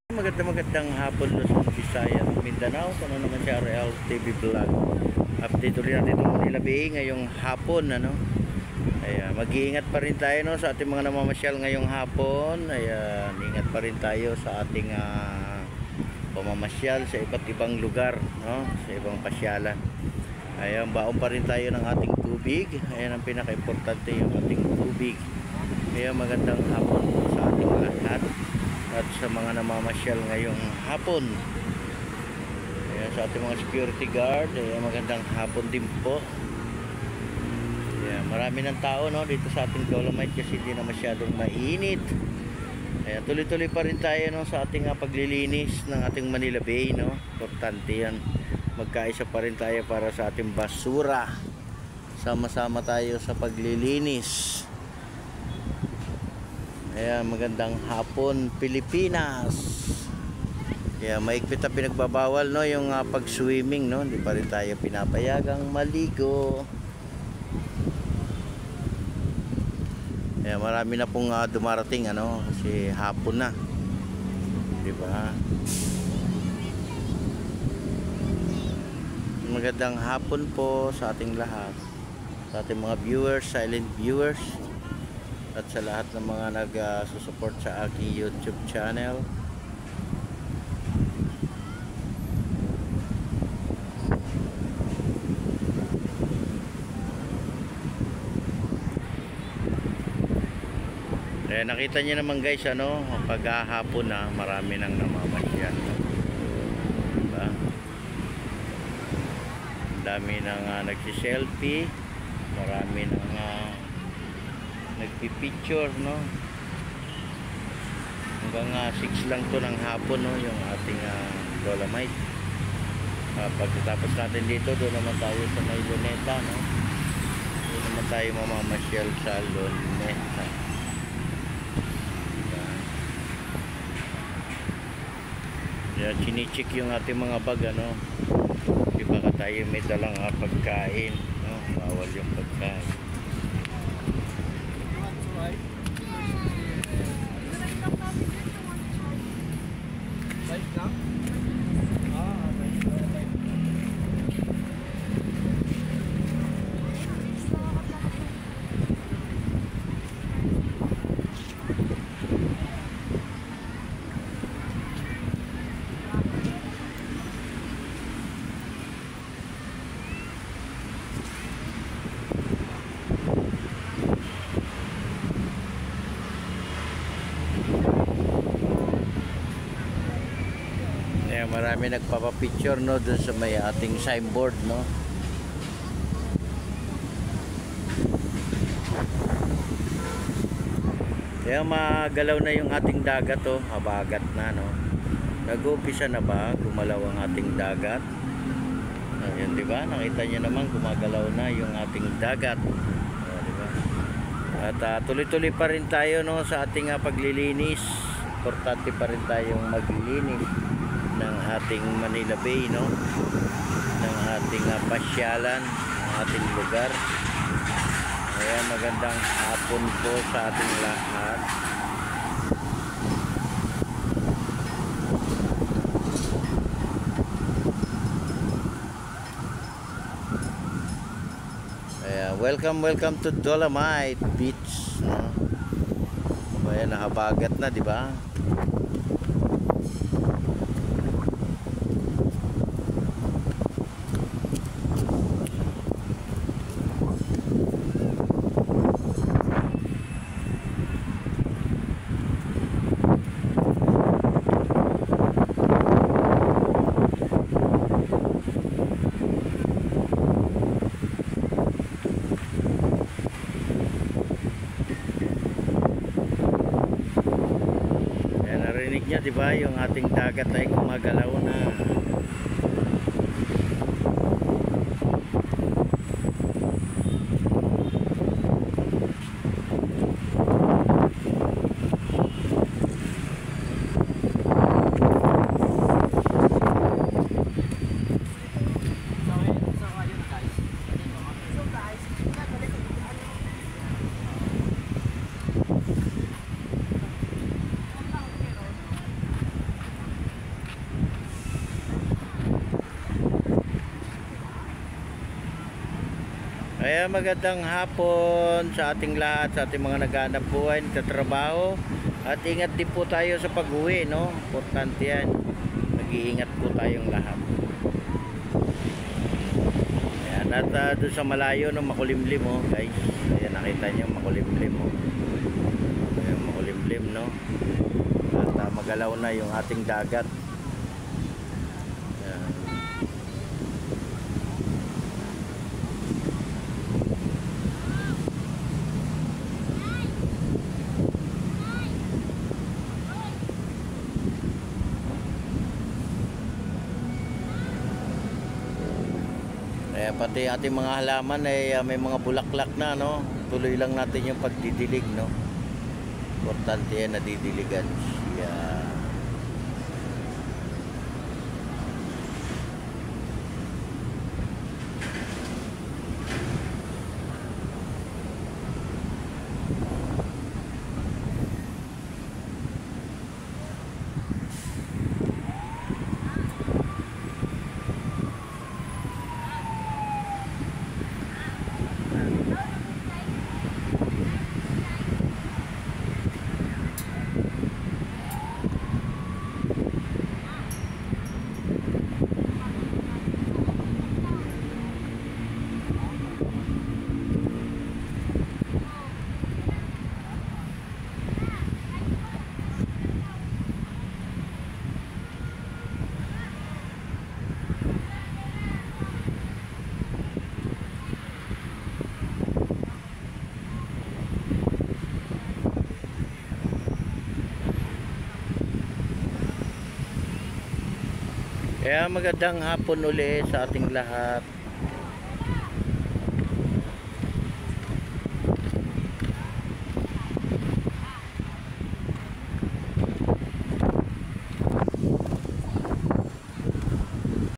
Magandang hapon, Luzon, Visayas, Mindanao. Ano naman si RL TV Vlog. Update ulit natin itong Manila Bay ngayong hapon. Mag-iingat pa rin tayo, no, sa ating mga namamasyal ngayong hapon. Ingat pa rin tayo sa ating pamamasyal sa iba't ibang lugar, no, sa ibang pasyalan. Baon pa rin tayo ng ating tubig. Ayan ang pinaka-importante, yung ating tubig. Magandang hapon sa ating lahat at sa mga namamasyal ngayong hapon. Sa ating mga security guard, magandang hapon din po. Marami ng tao, no, dito sa ating Dolomite kasi hindi na masyadong mainit. Tuloy-tuloy pa rin tayo, no, sa ating paglilinis ng ating Manila Bay, no. Importante yan. Magkaisa pa rin tayo para sa ating basura. Sama-sama tayo sa paglilinis. Magandang hapon, Pilipinas. Maigpit na pinagbabawal, no, yung pag-swimming, no. Hindi pa rin tayo pinapayagang maligo. Marami na pong dumarating, ano, kasi hapon na. Di ba? Magandang hapon po sa ating lahat. Sa ating mga viewers, silent viewers. At sa lahat ng mga nag-susupport sa aking YouTube channel. Nakita niyo naman, guys, ano, paghahapon na marami nang namamasyal, no? Diba? Dami nang nagsi-selfie, marami nang nagpipicture, no. Hanggang 6 lang to ng hapon, no, yung ating Dolomite. Pagkatapos natin dito, doon naman tayo sa may Luneta, no. Doon naman tayo mamamasyal sa Luneta. Chinichik yung ating mga bag, ano. Di baka tayo may dalang pagkain, no. Bawal yung pagkain. Marami nagpapapicture, no, dun sa may ating signboard, no. Magalaw na yung ating dagat, oh. Habagat na, no. Nag-uumpisa na ba gumalaw ang ating dagat? Ayun, di ba? Nakita niyo naman gumagalaw na yung ating dagat. Di ba? At tuloy-tuloy pa rin tayo, no, sa ating paglilinis. Importante pa rin tayong maglilinis ng ating Manila Bay, no, ng ating pasyalan, ng ating lugar. Magandang hapon po sa ating lahat. Welcome to Dolomite Beach, no. Nahabagat na, di ba? Narinig niya, di ba, yung ating dagat ay gumagalaw na. Kaya magandang hapon sa ating lahat, sa ating mga naghahanap buhay, nagtatrabaho. At ingat din po tayo sa pag-uwi, no? Importante yan. Nag-iingat po tayong lahat. Ayan, at doon sa malayo, no, makulimlim, oh, guys. Ayan, nakita nyo, makulimlim, oh. Ayan, makulimlim, no? At magalaw na yung ating dagat. Ayan. Kaya pati ating mga halaman ay may mga bulaklak na, no? Tuloy lang natin yung pagdidilig, no? Importante yan, nadidiligan siya. Kaya magandang hapon uli sa ating lahat.